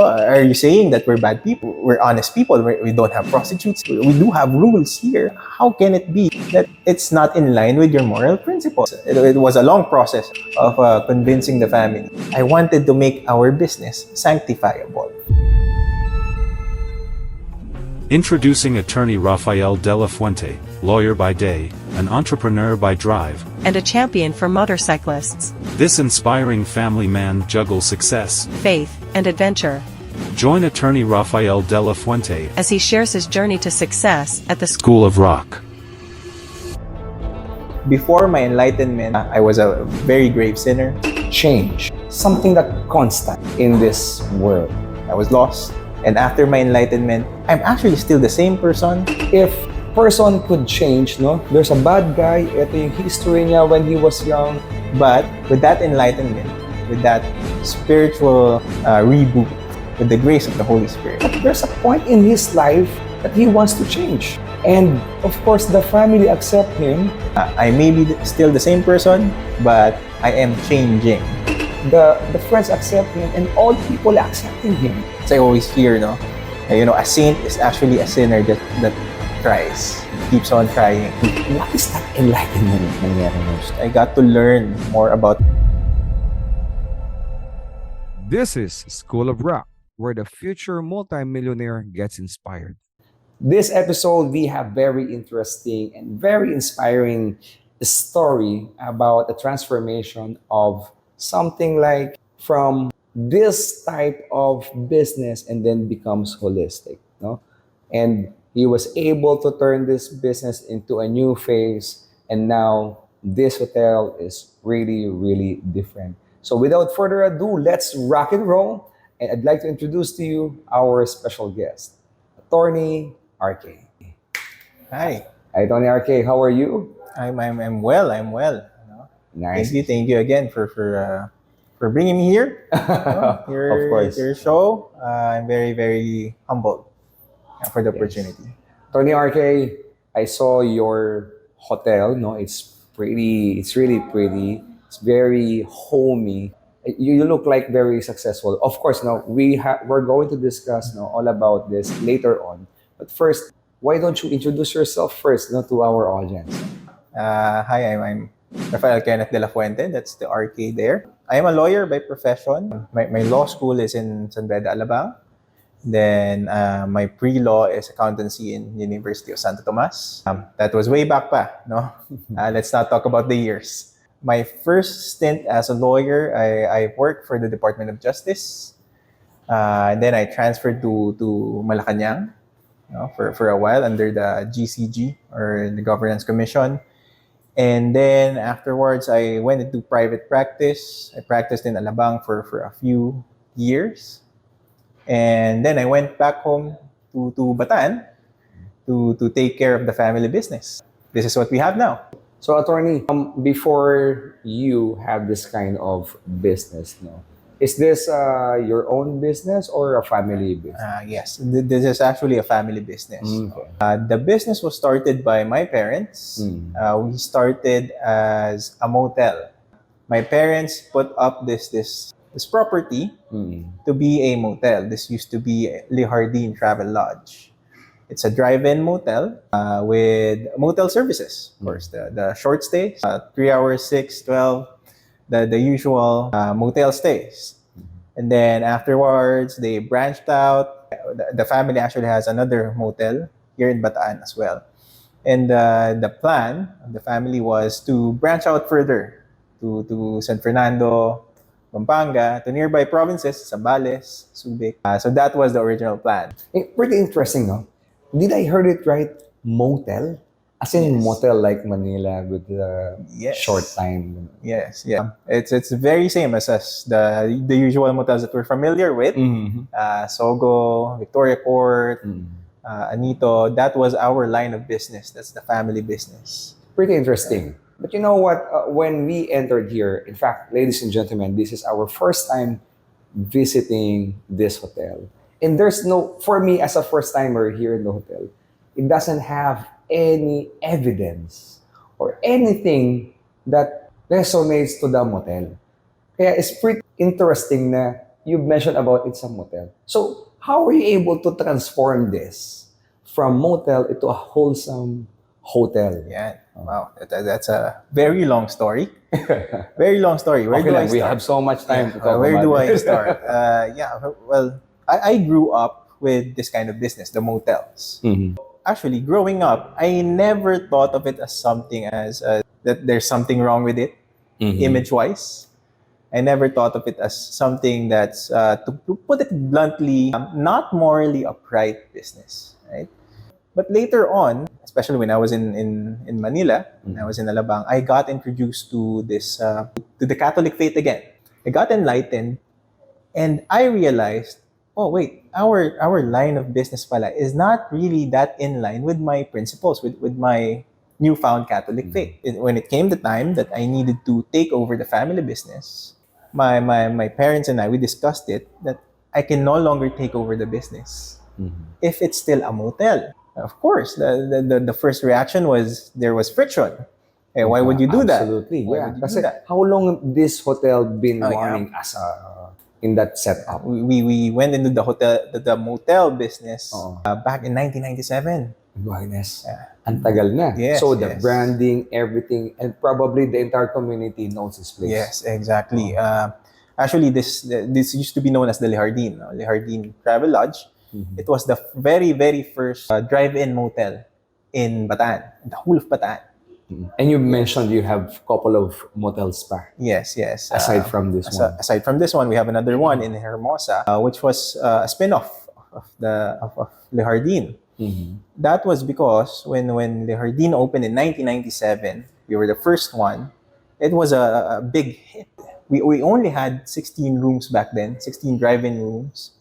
Are you saying that we're bad people? We're honest people. We don't have prostitutes. We do have rules here. How can it be that it's not in line with your moral principles? It was a long process of convincing the family. I wanted to make our business sanctifiable. Introducing attorney Rafael dela Fuente, lawyer by day, an entrepreneur by drive, and a champion for motorcyclists. This inspiring family man juggles success, faith, and adventure. Join attorney Rafael dela Fuente as he shares his journey to success at the School of Rock. Before my enlightenment, I was a very grave sinner. Change, something that constant in this world. I was lost. And after my enlightenment, I'm actually still the same person. If person could change, no? There's a bad guy, ito yung history niya when he was young. But with that enlightenment, with that spiritual reboot, with the grace of the Holy Spirit, but there's a point in his life that he wants to change. And of course, the family accept him. I may be still the same person, but I am changing. The friends accept him, and all people accepting him. As I always hear, a saint is actually a sinner that tries, keeps on trying. What is that enlightenment nangyari most? I got to learn more about. This is School of Rock, where the future multimillionaire gets inspired. This episode, we have very interesting and very inspiring story about the transformation of something like from this type of business and then becomes holistic, no? And he was able to turn this business into a new phase, and now this hotel is really, really different. So without further ado, let's rock and roll. And I'd like to introduce to you our special guest, Attorney RK. Hi. Hi, Attorney RK. How are you? I'm well. I'm well. Nice. Thank you again for bringing me here. Of course. Your show. I'm very, very humbled for the opportunity. Attorney RK, I saw your hotel. No, it's pretty. It's really pretty. It's very homey. You look like very successful. Of course, now we're going to discuss all about this later on. But first, why don't you introduce yourself first to our audience? Hi, I'm Rafael dela Fuente. That's the RK there. I am a lawyer by profession. My law school is in San Beda, Alabang. Then my pre-law is accountancy in University of Santo Tomas. That was way back pa, no? Let's not talk about the years. My first stint as a lawyer, I worked for the Department of Justice. Then I transferred to Malacanang for a while under the GCG, or the Governance Commission. And then afterwards, I went into private practice. I practiced in Alabang for a few years. And then I went back home to Bataan to take care of the family business. This is what we have now. So, attorney, before you have this kind of business, is this your own business or a family business? Yes, this is actually a family business. Okay. The business was started by my parents. We started as a motel. My parents put up this property to be a motel. This used to be Le Jardin Travel Lodge. It's a drive-in motel with motel services, of course. The short stays, 3 hours, 6, 12, the usual motel stays. And then afterwards, they branched out. The family actually has another motel here in Bataan as well. And the plan of the family was to branch out further to San Fernando, Pampanga, to nearby provinces, Zambales, Subic. So that was the original plan. Pretty interesting, no? Did I heard it right? Motel? As in Yes. motel like Manila with the Yes. short time. Yes, yeah. It's very same as the usual motels that we're familiar with. Sogo, Victoria Court, Anito. That was our line of business. That's the family business. Pretty interesting. But you know what? When we entered here, in fact, ladies and gentlemen, this is our first time visiting this hotel. And there's for me as a first timer here in the hotel, it doesn't have any evidence or anything that resonates to the motel. Kaya it's pretty interesting na you mentioned about it's a motel. So how were you able to transform this from motel into a wholesome hotel? Yeah. Wow. That's a very long story. Very long story. Where Okay do I lang, we start? have so much time to Yeah, talk where about do it. I start? Yeah, well, I grew up with this kind of business, the motels. Mhm. Actually, growing up, I never thought of it as something as that there's something wrong with it, Mhm. image-wise. I never thought of it as something that's, to put it bluntly, not morally upright business, right? But later on, especially when I was in Manila, when I was in Alabang, I got introduced to this to the Catholic faith again. I got enlightened, and I realized, oh wait, our line of business pala is not really that in line with my principles, with my newfound Catholic faith. When it came the time that I needed to take over the family business, my parents and I, we discussed it that I can no longer take over the business if it's still a motel. Of course, the first reaction was there was friction. Hey, why would you do that? Absolutely, Why yeah. would you do Kasi that? how long this hotel been Oh, yeah. running as a in that setup? We went into the motel business Oo. back in 1997. Goodness. Ang tagal na. Yes, So the yes. branding, everything, and probably the entire community knows this place. Yes, exactly. Actually, this used to be known as the Lehardin, no? Lehardin Travel Lodge. It was the very first drive-in motel in Bataan, in the whole of Bataan. And you mentioned you have couple of motels pa. Yes, yes. Aside from this one. Aside from this one, we have another one in Hermosa, which was a spin-off of Le Jardin. That was because when Le Jardin opened in 1997, we were the first one. It was a big hit. We only had 16 rooms back then, 16 drive-in rooms,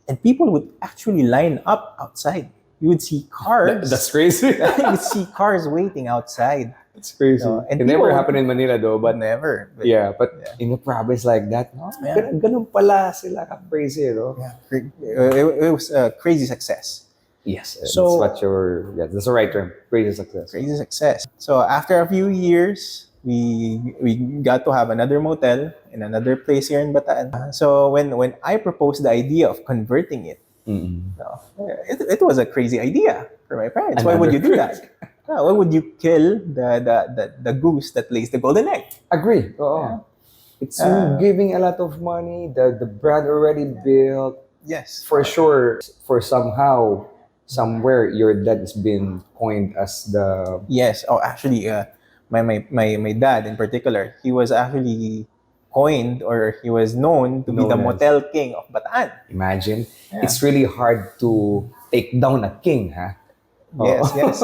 and people would actually line up outside. You would see cars. That's crazy. You would see cars waiting outside. It's crazy. And it never people- happened in Manila though, but Never. But yeah, but in a province like that, no? Yeah. Ganun pala sila ka-crazy, no? yeah, it was a crazy success. Yes. So- that's the right term. Crazy success. Crazy success. So after a few years, we got to have another motel in another place here in Bataan. So when I proposed the idea of converting it, no, it was a crazy idea for my parents. Why would you do that? Why would you kill the goose that lays the golden egg? Agree. Oo. It's giving a lot of money. The brand already built. Yes, For sure, for somewhere, your dad has been coined as the yes. Oh, actually, my dad in particular, he was actually coined, or he was known to be Known the as- Motel King of Bataan. imagine. It's really hard to take down a king, huh? Yes, yes.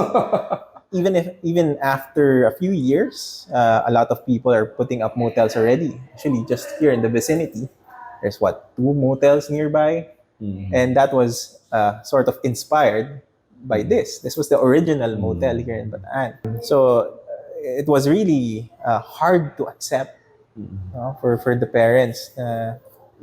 Even after a few years, a lot of people are putting up motels already. Actually, just here in the vicinity, there's two motels nearby, and that was sort of inspired by this. This was the original motel here in Bataan. So it was really hard to accept for the parents.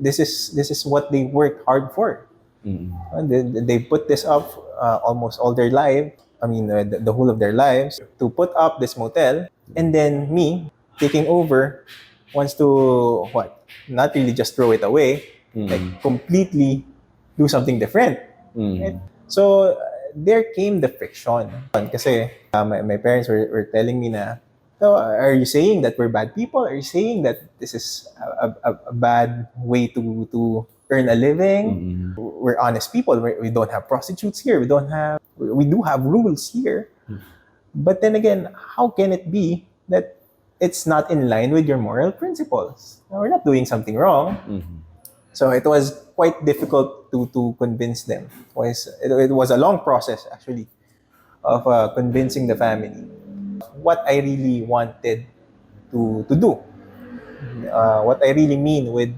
This is what they worked hard for. They put this up almost all their life. I mean, the whole of their lives to put up this motel, and then me taking over wants to not really just throw it away, like completely do something different. Right? So there came the friction. Kasi my parents were telling me na, so are you saying that we're bad people? Are you saying that this is a bad way to earn a living? We're honest people. We don't have prostitutes here. We do have rules here. But then again, how can it be that it's not in line with your moral principles? Now, we're not doing something wrong. So it was quite difficult to convince them. It was a long process, actually, of convincing the family what I really wanted to do. What I really mean with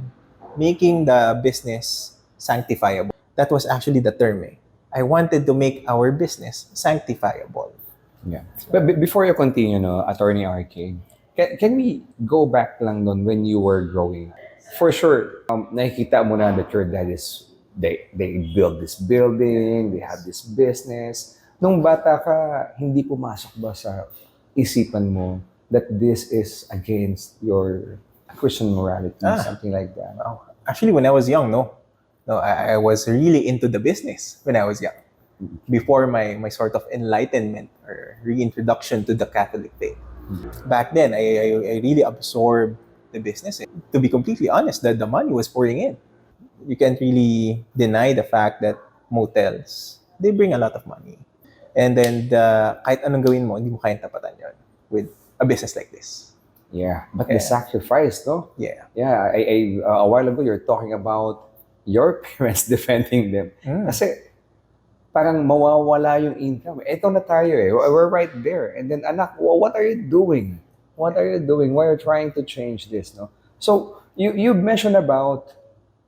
making the business sanctifiable. That was actually the term. I wanted to make our business sanctifiable. Yeah. But before you continue, no, Attorney RK, can we go back lang doon when you were growing? For sure, nakikita mo na that your dad they build this building, they have this business. Nung bata ka, hindi pumasok ba sa isipan mo that this is against your Christian morality, something like that? Actually, when I was young, no. No, I was really into the business when I was young. Before my sort of enlightenment or reintroduction to the Catholic faith. Back then, I really absorbed the business. To be completely honest, the money was pouring in. You can't really deny the fact that motels, they bring a lot of money. And then, kahit anong gawin mo, hindi mo kayang tapatan yun with a business like this. Yeah, but the Yeah. sacrifice, no? Yeah. Yeah, a while ago, you're talking about your parents defending them. Kasi parang mawawala yung income. Eto na tayo eh. We're right there. And then, anak, what are you doing? What are you doing? Why are you trying to change this, no? So, you mentioned about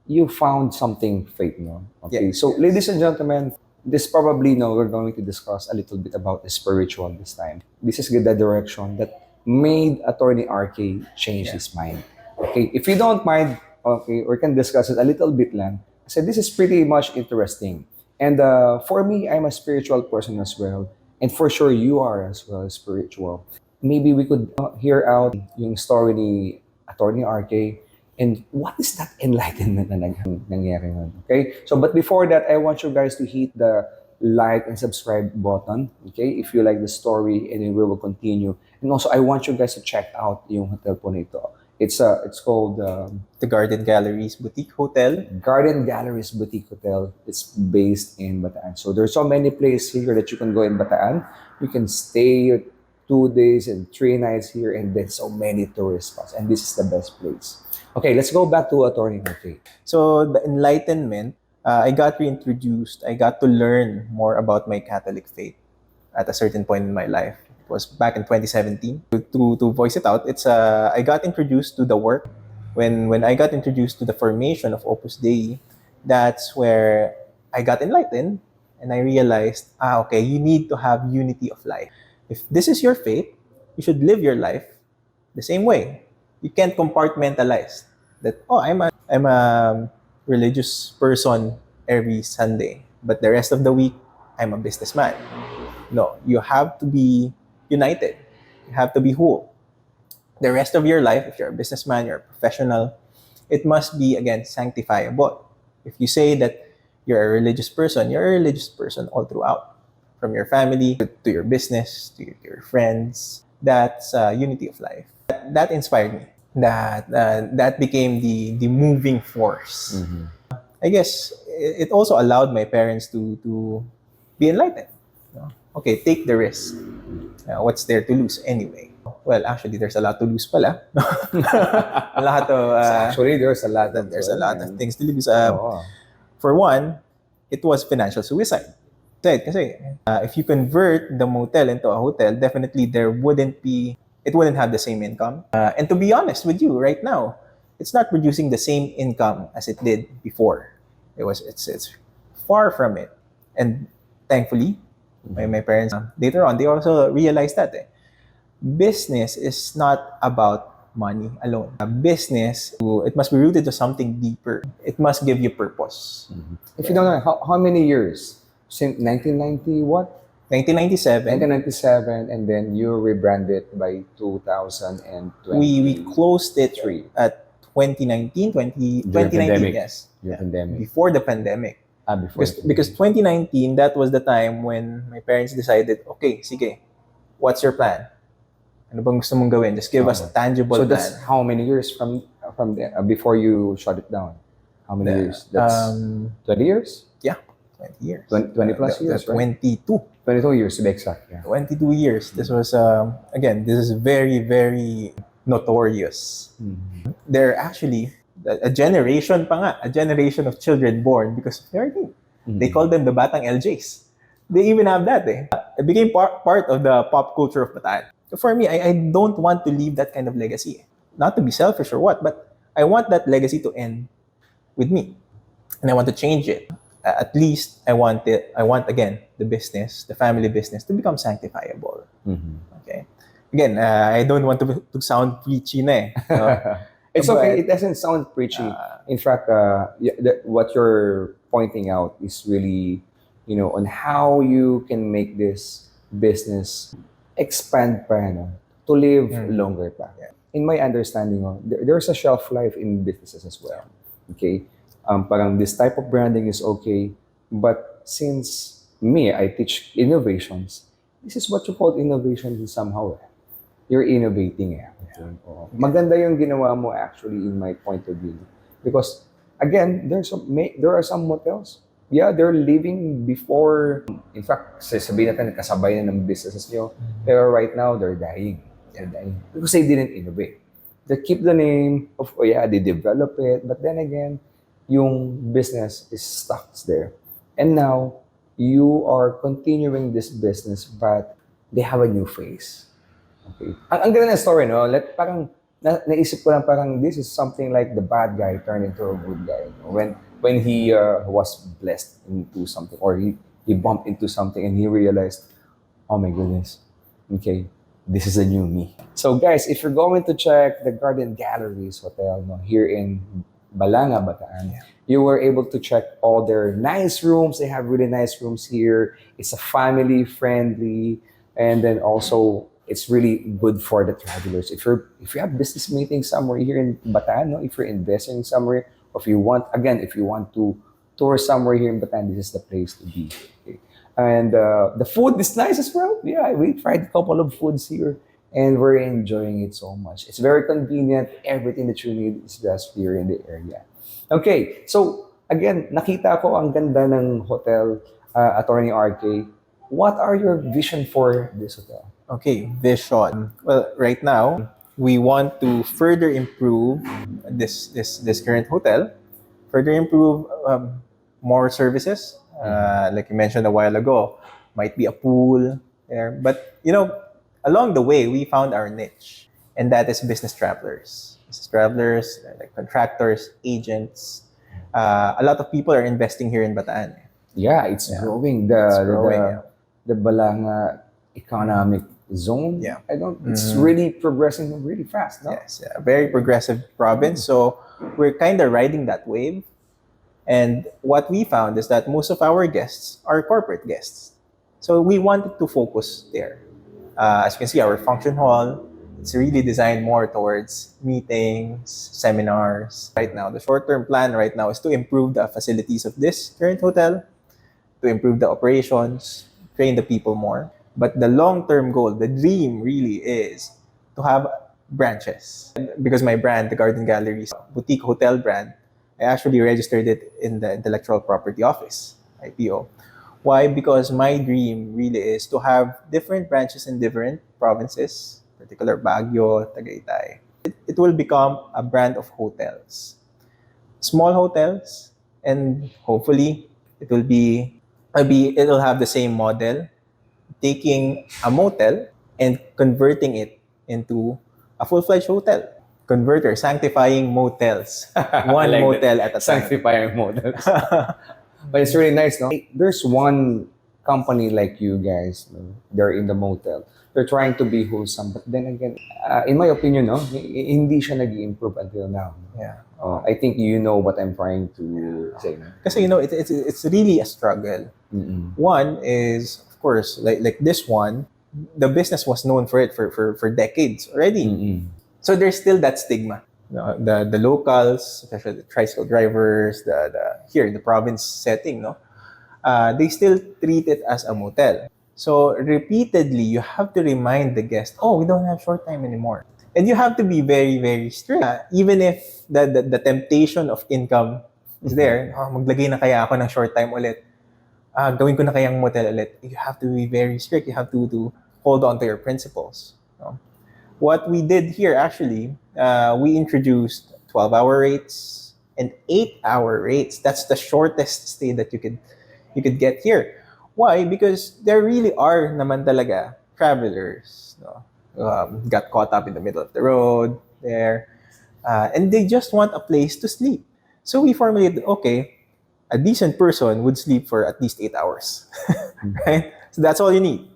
you found something fake, no? Okay, Yes, so yes. ladies and gentlemen, this probably, no, we're going to discuss a little bit about the spiritual this time. This is the direction that made Attorney RK change his mind. Okay, if you don't mind, okay, we can discuss it a little bit lang. So this is pretty much interesting. And for me, I'm a spiritual person as well. And for sure, you are as well spiritual. Maybe we could hear out yung story ni Attorney RK and what is that enlightenment na nangyari nun. Okay? So, but before that, I want you guys to hit the like and subscribe button. Okay? If you like the story, and we will continue. And also, I want you guys to check out yung hotel po nito. It's called The Garden Galleries Boutique Hotel. Garden Galleries Boutique Hotel. It's based in Bataan. So there's so many places here that you can go in Bataan. You can stay 2 days and 3 nights here, and then so many tourist spots. And this is the best place. Okay, let's go back to Attorney RK. So the enlightenment, I got reintroduced. I got to learn more about my Catholic faith at a certain point in my life. It was back in 2017. To voice it out, it's I got introduced to the work. When I got introduced to the formation of Opus Dei, that's where I got enlightened and I realized, okay, you need to have unity of life. If this is your faith, you should live your life the same way. You can't compartmentalize that, I'm a religious person every Sunday, but the rest of the week, I'm a businessman. No, you have to be united. You have to be whole. The rest of your life, if you're a businessman, you're a professional, it must be, again, sanctifiable. If you say that you're a religious person, you're a religious person all throughout. From your family to your business, to your friends. That's unity of life. That inspired me. That became the moving force. I guess it also allowed my parents to be enlightened. Okay, take the risk. What's there to lose anyway? Well, actually, there's a lot to lose pala. a lot of, Actually, there's a lot of things to lose. For one, it was financial suicide. Kasi if you convert the motel into a hotel, definitely it wouldn't have the same income. And to be honest with you, right now, it's not producing the same income as it did before. It's far from it. And thankfully, my parents, later on, they also realized that business is not about money alone. A business, it must be rooted to something deeper. It must give you purpose. If you don't know, how many years? Since 1990 what? 1997, 1997, and then you rebranded by 2020. we closed it at 2019, 2019, pandemic. yes. Your pandemic. Before the pandemic. Before Because 2019, that was the time when my parents decided, okay, sige, what's your plan? Ano bang gusto mong gawin? Just give us a tangible So plan. that's how many years from there, before you shut it down? How many years? That's 20 years? Yeah, 20 years. 20 plus years, right? 22. 22 years to be exact. Yeah. 22 years. This was, again, this is very, very notorious. They're actually a generation pa nga, a generation of children born because of their name. They call them the Batang LJs. They even have that. It became part of the pop culture of Bataan. For me, I don't want to leave that kind of legacy. Not to be selfish or what, but I want that legacy to end with me. And I want to change it. At least I want again, the business, the family business, to become sanctifiable. Okay. Again, I don't want to sound preachy na It's okay. It doesn't sound preachy. In fact, what you're pointing out is really, on how you can make this business expand pa, to live longer pa. In my understanding, there's a shelf life in businesses as well. Okay, parang this type of branding is okay, but since me, I teach innovations. This is what you call innovation somehow. You're innovating eh. Okay. Oo. Maganda yung ginawa mo actually in my point of view. Because again, there are some motels. Yeah, they're living before, in fact, sabihin natin kasabay na ng businesses nyo. Pero right now, they're dying. They're dying. Because they didn't innovate. They keep the name of, oh yeah, they develop it. But then again, yung business is stuck there. And now, you are continuing this business, but they have a new face. Okay. Ang ganda ng story, no? Parang naisip ko lang parang this is something like the bad guy turned into a good guy. When he was blessed into something or he bumped into something and he realized, oh my goodness, okay, this is a new me. So guys, if you're going to check the Garden Galleries Hotel no, here in Balanga, Bataan, you were able to check all their nice rooms. They have really nice rooms here. It's a family friendly, and then also it's really good for the travelers. If you have business meetings somewhere here in Bataan, no, if you're investing somewhere, or if you want to tour somewhere here in Bataan, this is the place to be. Okay. And the food is nice as well. Yeah, we tried a couple of foods here, and we're enjoying it so much. It's very convenient. Everything that you need is just here in the area. Okay, so again, nakita ko ang ganda ng hotel, Attorney RK. What are your vision for this hotel? Okay, vision. Well, right now we want to further improve this current hotel, further improve more services. Like you mentioned a while ago, might be a pool there, but along the way we found our niche, and that is business travelers. Business travelers, like contractors, agents. A lot of people are investing here in Bataan. Yeah, it's growing. The Balanga economic zone. Yeah. It's really progressing really fast. No? Yes, a very progressive province. So we're kind of riding that wave. And what we found is that most of our guests are corporate guests. So we wanted to focus there. As you can see, our function hall, it's really designed more towards meetings, seminars. Right now, the short-term plan right now is to improve the facilities of this current hotel, to improve the operations, train the people more. But the long-term goal, the dream really is to have branches. Because my brand, the Garden Galleries boutique hotel brand, I actually registered it in the Intellectual Property Office, IPO. Why? Because my dream really is to have different branches in different provinces, particular Baguio, Tagaytay. It will become a brand of hotels. Small hotels, and hopefully it'll have the same model, taking a motel and converting it into a full-fledged hotel. Converter, sanctifying motels. One like motel at a time. Sanctifying models. But it's really nice, no? There's one company like you guys, no? They're in the motel. They're trying to be wholesome, but then again, in my opinion, no, hindi siya nag-improve until now. Yeah. I think you know what I'm trying to say. No? Kasi it's really a struggle. Mm-mm. One is, of course, like this one, the business was known for it for decades already. Mm-mm. So there's still that stigma. The locals, especially the tricycle drivers, the here in the province setting, they still treat it as a motel. So repeatedly, you have to remind the guest, oh, we don't have short time anymore. And you have to be very, very strict. Even if the temptation of income is there, oh, maglagay na kaya ako ng short time ulit. Gawin ko na kayang motel ulit. You have to be very strict. You have to hold on to your principles. What we did here, actually, we introduced 12-hour rates and 8-hour rates. That's the shortest stay that you could get here. Why? Because there really are naman talaga travelers, got caught up in the middle of the road there, and they just want a place to sleep. So we formulated, okay, a decent person would sleep for at least 8 hours, right? So that's all you need.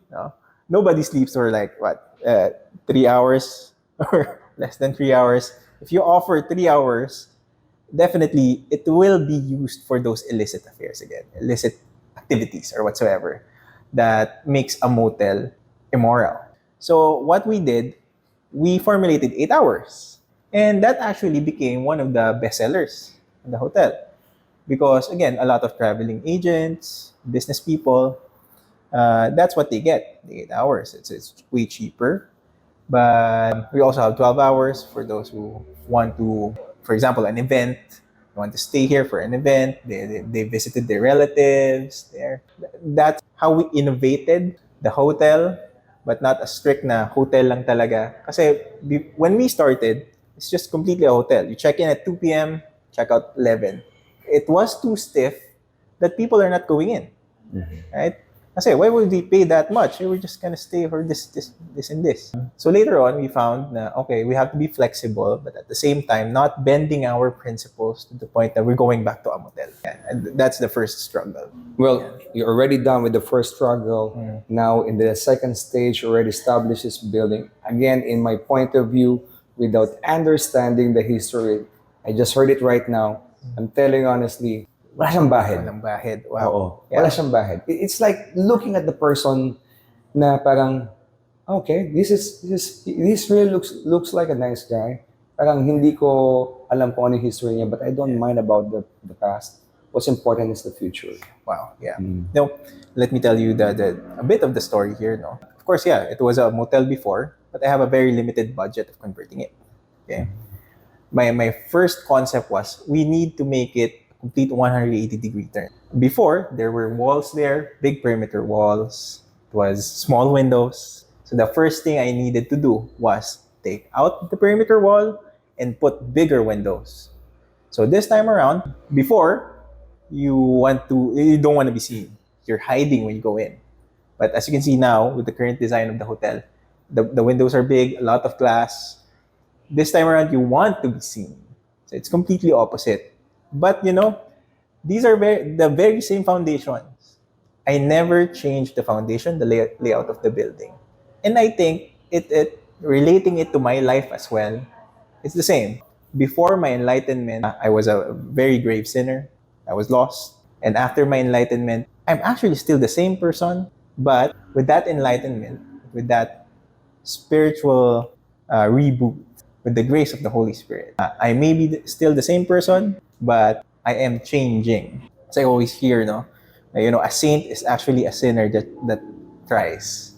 Nobody sleeps for 3 hours or less than 3 hours. If you offer 3 hours, definitely it will be used for those illicit affairs again, illicit activities or whatsoever that makes a motel immoral. So what we did, we formulated 8 hours. And that actually became one of the bestsellers in the hotel. Because again, a lot of traveling agents, business people, that's what they get. The 8 hours. It's way cheaper. But we also have 12 hours for those who want to, for example, an event. They want to stay here for an event. They visited their relatives there. That's how we innovated the hotel, but not a strict na hotel lang talaga. Kasi when we started, it's just completely a hotel. You check in at 2 p.m., check out 11. It was too stiff that people are not going in. Right? Kasi why would we pay that much? We were just gonna stay for this, and this. So later on, we found na, okay, we have to be flexible, but at the same time, not bending our principles to the point that we're going back to a motel. And that's the first struggle. Well, you're already done with the first struggle. Now, in the second stage, you already established this building. Again, in my point of view, without understanding the history, I just heard it right now. I'm telling you honestly, wala siyang bahid. Walang bahid. Wow. Oo. Yeah. Wala siyang bahid. It's like looking at the person na parang, okay, this really looks like a nice guy. Parang hindi ko alam kung ano yung history niya, but I don't mind about the past. What's important is the future. Wow. Yeah. Now, let me tell you a bit of the story here. No, of course, yeah, it was a motel before, but I have a very limited budget of converting it. Okay. My first concept was we need to make it a complete 180-degree turn. Before, there were walls there, big perimeter walls. It was small windows. So the first thing I needed to do was take out the perimeter wall and put bigger windows. So this time around, before, you don't want to be seen. You're hiding when you go in. But as you can see now, with the current design of the hotel, the windows are big, a lot of glass. This time around, you want to be seen. So it's completely opposite. But these are the very same foundations. I never changed the foundation, the layout of the building. And I think it relating it to my life as well, it's the same. Before my enlightenment, I was a very grave sinner. I was lost. And after my enlightenment, I'm actually still the same person. But with that enlightenment, with that spiritual reboot, with the grace of the Holy Spirit, I may be still the same person, but I am changing. As I always hear, a saint is actually a sinner that tries,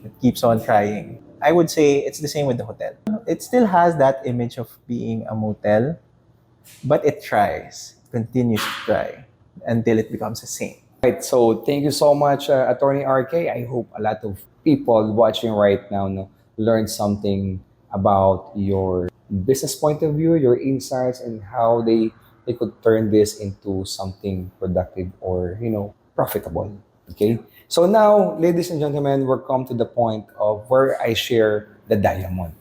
that keeps on trying. I would say it's the same with the hotel. It still has that image of being a motel, but it tries, continues to try until it becomes a saint. Right, so thank you so much, Attorney RK. I hope a lot of people watching right now learn something about your business point of view, your insights, and how they could turn this into something productive or profitable. Okay, so now, ladies and gentlemen, we're come to the point of where I share the diamond.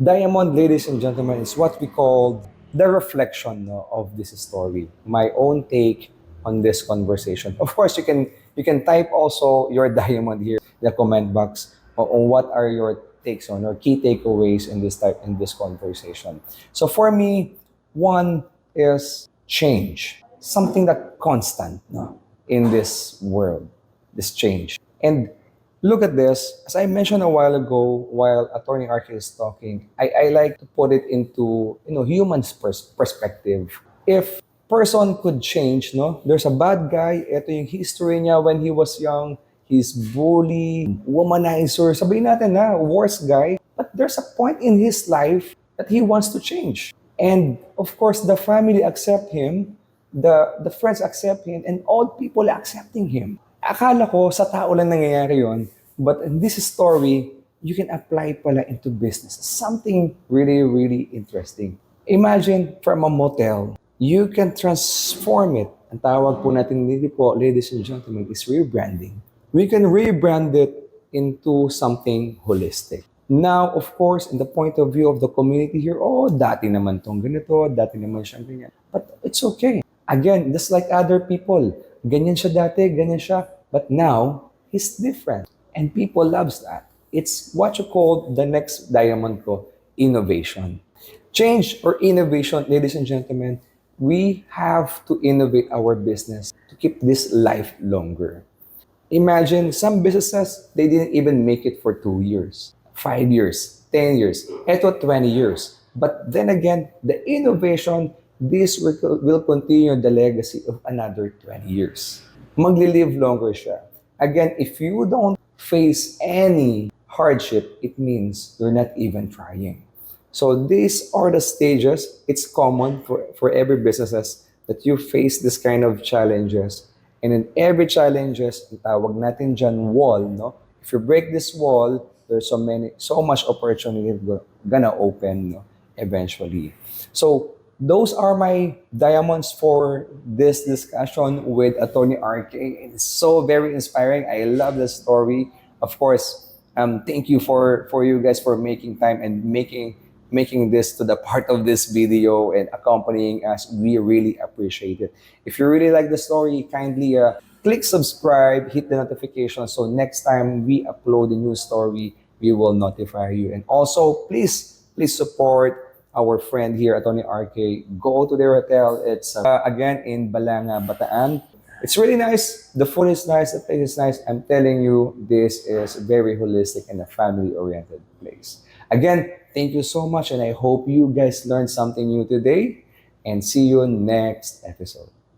Diamond, ladies and gentlemen, is what we call the reflection of this story. My own take on this conversation. Of course, you can type also your diamond here in the comment box on what are your takes on or key takeaways in this conversation. So for me, one is change, something that constant in this world, this change. And look at this, as I mentioned a while ago, while Attorney RK is talking, I like to put it into human's perspective. If person could change, there's a bad guy, ito yung history niya when he was young, he's bully, womanizer, sabihin natin worst guy, but there's a point in his life that he wants to change. And of course, the family accept him, the friends accept him, and all people accepting him. Akala ko sa tao lang nangyayari yon, but in this story, you can apply pala into business. Something really, really interesting. Imagine from a motel, you can transform it. Ang tawag po natin dito po, ladies and gentlemen, is rebranding. We can rebrand it into something holistic. Now, of course, in the point of view of the community here, dati naman tong ganito, dati naman siyang ganyan. But it's okay. Again, just like other people, ganyan siya dati, ganyan siya. But now, he's different. And people loves that. It's what you call the next diamond ko, innovation. Change or innovation, ladies and gentlemen, we have to innovate our business to keep this life longer. Imagine some businesses, they didn't even make it for 2 years, 5 years, 10 years, eto 20 years. But then again, the innovation this will continue the legacy of another 20 years. Magli-live longer siya. Again, if you don't face any hardship, it means you're not even trying. So these are the stages. It's common for every businesses that you face this kind of challenges. And in every challenges, itawag natin dyan wall, no? If you break this wall, there's so much opportunity gonna open, no? Eventually. So those are my diamonds for this discussion with Atty. RK. It's so very inspiring. I love the story. Of course, thank you for you guys for making time and making this to the part of this video and accompanying us. We really appreciate it. If you really like the story, kindly click subscribe, hit the notification so next time we upload a new story, we will notify you. And also, please support our friend here, Atty. RK. Go to their hotel. It's again in Balanga, Bataan. It's really nice. The food is nice. The place is nice. I'm telling you, this is very holistic and a family-oriented place. Again, thank you so much, and I hope you guys learned something new today. And see you next episode.